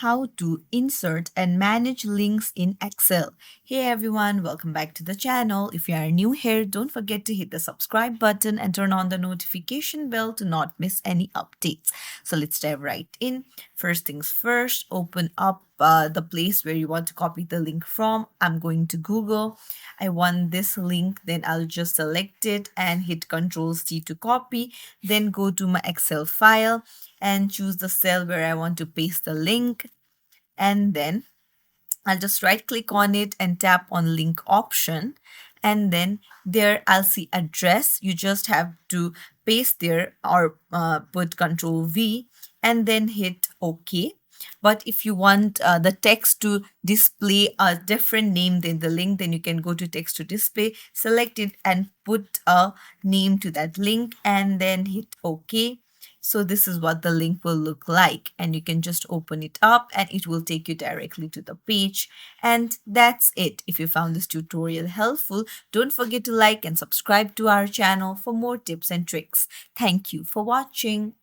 how to insert and manage links in Excel. Hey everyone, welcome back to the channel. If you are new here, don't forget to hit the subscribe button and turn on the notification bell to not miss any updates. So let's dive right in. First things first, open up the place where you want to copy the link from. I'm going to Google. I want this link, then I'll just select it and hit Ctrl C to copy. Then go to my Excel file and choose the cell where I want to paste the link. And then I'll just right click on it and tap on link option. And then there I'll see address. You just have to paste there or put Control V and then hit OK. But if you want the text to display a different name than the link, then you can go to text to display, select it and put a name to that link and then hit OK. So this is what the link will look like, and you can just open it up and it will take you directly to the page. And that's it. If you found this tutorial helpful, don't forget to like and subscribe to our channel for more tips and tricks. Thank you for watching.